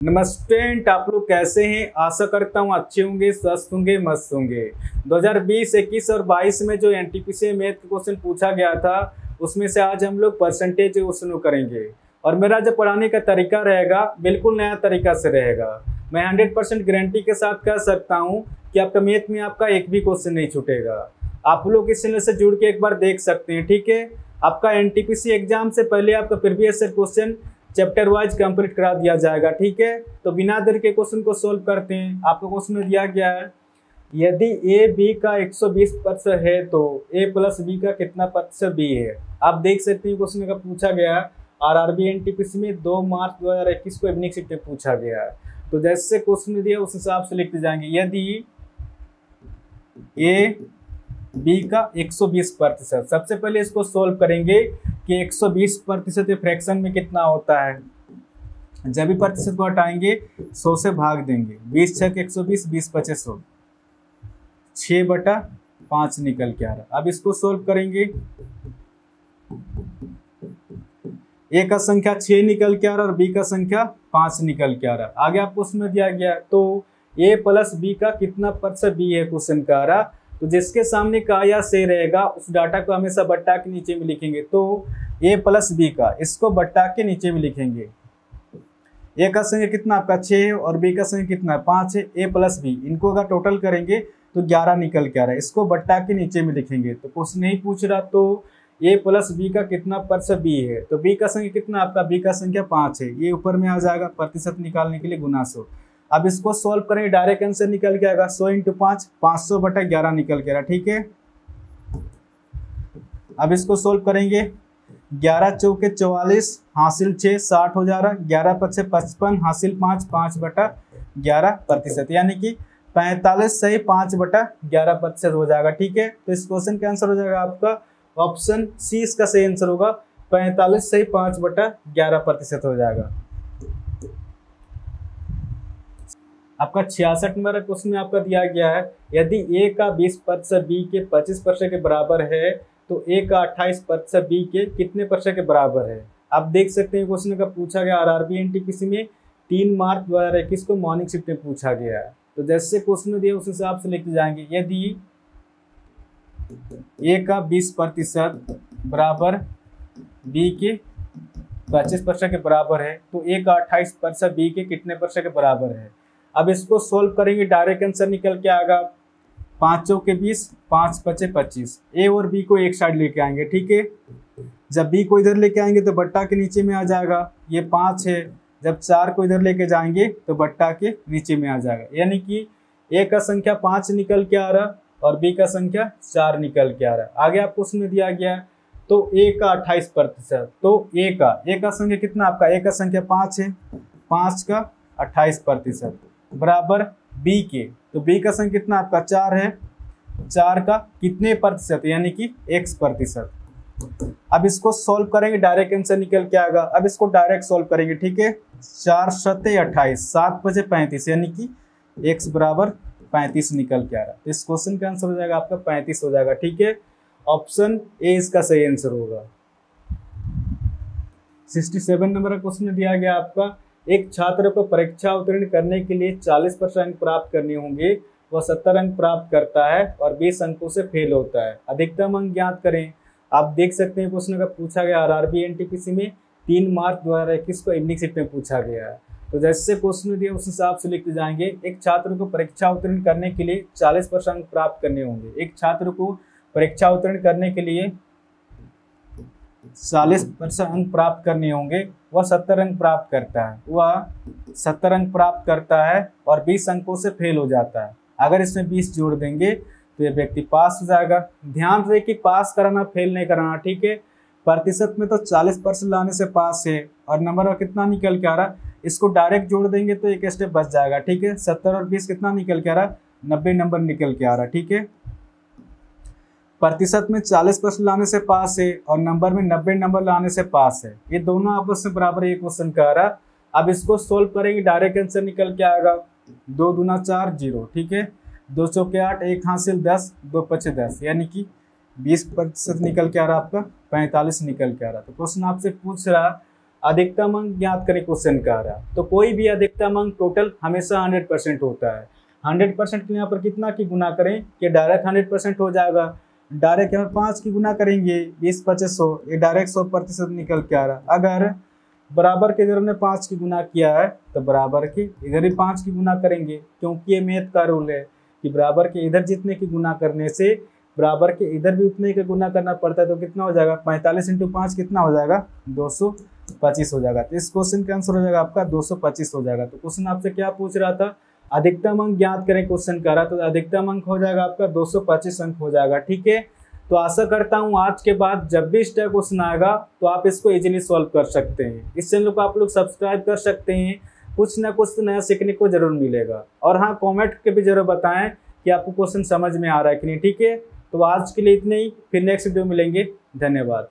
नमस्ते, आप लोग कैसे हैं। आशा करता हूँ अच्छे होंगे, स्वस्थ होंगे, मस्त होंगे। 2020, 21 और 22 में जो एनटीपीसी मैथ का क्वेश्चन पूछा गया था उसमें से आज हम लोग परसेंटेज क्वेश्चन करेंगे। और मेरा जो पढ़ाने का तरीका रहेगा बिल्कुल नया तरीका से रहेगा। मैं 100% गारंटी के साथ कह सकता हूँ कि आपका मैथ में आपका एक भी क्वेश्चन नहीं छूटेगा। आप लोग इस चैनल से जुड़ के एक बार देख सकते हैं, ठीक है। आपका एनटीपीसी एग्जाम से पहले आपका previous question chapter wise complete करा दिया जाएगा, ठीक है। तो बिना देर के क्वेश्चन को सोल्व करते हैं। आपको क्वेश्चन में दिया गया है, यदि ए बी का 120% है तो ए प्लस बी का कितना प्रतिशत बी है। आप देख सकते हैं क्वेश्चन का पूछा गया आरआरबी एनटीपीसी में 2 मार्च 2021 को इवनिंग शिफ्ट में पूछा गया है। तो जैसे क्वेश्चन दिया उस हिसाब से लिखते जाएंगे। यदि ए बी का 120%, सबसे पहले इसको सोल्व करेंगे कि 120% फ्रैक्शन में कितना होता है। जब भी प्रतिशत को हटाएंगे 100 से भाग देंगे। 20 छक 120, 20 पचे 100, 6/5 निकल के आ रहा। अब इसको सोल्व करेंगे। ए का संख्या 6 निकल के आ रहा और बी का संख्या 5 निकल के आ रहा। आगे आपको उसमें दिया गया तो ए प्लस बी का कितना प्रतिशत बी है क्वेश्चन का आ रहा। तो जिसके सामने का या से रहेगा उस डाटा को हमेशा बट्टा के नीचे में लिखेंगे। तो ए प्लस बी का इसको बट्टा के नीचे में लिखेंगे। ए का संख्या कितना आपका 6 है और बी का संख्या कितना 5 है। ए प्लस बी इनको अगर टोटल करेंगे तो 11 निकल के आ रहा है। इसको बट्टा के नीचे में लिखेंगे। तो क्वेश्चन नहीं पूछ रहा तो ए प्लस बी का कितना प्रतिशत बी है। तो बी का संख्या कितना आपका, बी का संख्या 5 है। ये ऊपर में आ जाएगा प्रतिशत निकालने के लिए गुना 100। अब इसको सॉल्व करेंगे, डायरेक्ट आंसर निकल के आएगा 100 × 5, 500/11 निकल के आ रहा, ठीक है। अब इसको सॉल्व करेंगे। 11 चौके 44 हासिल 6 60 हो जा रहा। 11 पचे 55 हासिल 5, 5/11%, यानी कि 45 सही 5/11% हो जाएगा, ठीक है। तो इस क्वेश्चन का आंसर हो जाएगा आपका ऑप्शन सी, इसका सही आंसर होगा 45 सही 5/11% हो जाएगा। आपका 66 नंबर क्वेश्चन में आपका दिया गया है, यदि ए का 20% बी के 25% के बराबर है तो ए का 28% बी के कितने % के बराबर है। आप देख सकते हैं क्वेश्चन का पूछा गया आरआरबी एनटीपीसी में 3 मार्च 2021 को मॉर्निंग शिफ्ट में पूछा गया है। तो जैसे क्वेश्चन दिया उस हिसाब से लिखते जाएंगे। यदि ए का 20% बराबर बी के 25% के बराबर है तो ए का 28% बी के कितने % के बराबर है। अब इसको सोल्व करेंगे, डायरेक्ट आंसर निकल के आएगा 5 चौके 20, 5 पचे 25। ए और बी को एक साइड लेके आएंगे, ठीक है। जब बी को इधर लेके आएंगे तो बट्टा के नीचे में आ जाएगा। ये 5 है। जब 4 को इधर लेके जाएंगे तो बट्टा के नीचे में आ जाएगा, यानी कि ए का संख्या 5 निकल के आ रहा और बी का संख्या 4 निकल के आ रहा। आगे आपको उसमें दिया गया तो ए का 28%, तो ए का संख्या कितना आपका, ए का संख्या 5 है, 5 का 28% बराबर बी के। तो बी का संख्या कितना आपका 4 है, 4 का कितने प्रतिशत, यानी कि x%। अब इसको सॉल्व करेंगे, डायरेक्ट आंसर निकल के आएगा। अब इसको डायरेक्ट सॉल्व करेंगे, ठीक है। 4 सत्ते 28, 7 पचे 35, यानी कि x बराबर 35 निकल के आ रहा। तो इस क्वेश्चन का आंसर हो जाएगा आपका 35 हो जाएगा, ठीक है। ऑप्शन ए इसका सही आंसर होगा। 67 नंबर का क्वेश्चन दिया गया आपका, एक छात्र को परीक्षा उत्तीर्ण करने के लिए 40% अंक प्राप्त करने होंगे, वह 70 अंक प्राप्त करता है और 20 अंकों से फेल होता है। अधिकतम अंक ज्ञात करें। आप देख सकते हैं क्वेश्चन का पूछा गया आरआरबी एनटीपीसी में 3 मार्च 2021 को इवनिंग शिफ्ट में पूछा गया है। तो जैसे क्वेश्चन दिया उस हिसाब से लिखते जाएंगे। एक छात्र को परीक्षा उत्तीर्ण करने के लिए 40% अंक प्राप्त करने होंगे। एक छात्र को परीक्षा उत्तीर्ण करने के लिए 40% अंक प्राप्त करने होंगे, वह 70 अंक प्राप्त करता है। वह 70 अंक प्राप्त करता है और 20 अंकों से फेल हो जाता है। अगर इसमें 20 जोड़ देंगे तो यह व्यक्ति पास हो जाएगा। ध्यान रहे कि पास कराना, फेल नहीं कराना, ठीक है। प्रतिशत में तो 40% लाने से पास है और नंबर और कितना निकल के आ रहा, इसको डायरेक्ट जोड़ देंगे तो एक स्टेप बच जाएगा, ठीक है। 70 और 20 कितना निकल के आ रहा, 90 नंबर निकल के आ रहा, ठीक है। प्रतिशत में 40% लाने से पास है और नंबर में 90 नंबर लाने से पास है। ये दोनों आपस में बराबर एक क्वेश्चन का आ रहा। अब इसको सोल्व करेंगे, डायरेक्ट आंसर निकल के आएगा 2 दूना 4 0, ठीक है। 2 चौके 8, 1 हासिल 10, 2 पचे 10, यानी कि 20% निकल के आ रहा आपका 45 निकल के आ रहा। तो क्वेश्चन आपसे पूछ रहा अधिकतम अंक ज्ञात करें क्वेश्चन कह रहा है। तो कोई भी अधिकतम अंक टोटल हमेशा 100% होता है। 100% के यहाँ पर कितना की गुना करें कि डायरेक्ट 100% हो जाएगा। डायरेक्ट यहाँ 5 की गुना करेंगे 20 25 100, ये डायरेक्ट 100% निकल के आ रहा। अगर बराबर के इधर हमने 5 की गुना किया है तो बराबर के इधर ही 5 की गुना करेंगे, क्योंकि ये मैथ का रूल है कि बराबर के इधर जितने की गुना करने से बराबर के इधर भी उतने का गुना करना पड़ता है। तो कितना हो जाएगा 45 × 5 कितना हो जाएगा 225 हो जाएगा। तो इस क्वेश्चन का आंसर हो जाएगा आपका 225 हो जाएगा। तो क्वेश्चन आपसे क्या पूछ रहा था, अधिकतम अंक ज्ञात करें क्वेश्चन कर रहा, तो अधिकतम अंक हो जाएगा आपका 225 अंक हो जाएगा। ठीक है, तो आशा करता हूँ आज के बाद जब भी इस टाइप क्वेश्चन आएगा तो आप इसको इजीली सॉल्व कर सकते हैं। इस चैनल को आप लोग सब्सक्राइब कर सकते हैं, कुछ ना कुछ तो नया सीखने को जरूर मिलेगा। और हाँ, कमेंट के भी जरूर बताएं कि आपको क्वेश्चन समझ में आ रहा है कि नहीं। ठीक है, तो आज के लिए इतने ही, फिर नेक्स्ट वीडियो मिलेंगे। धन्यवाद।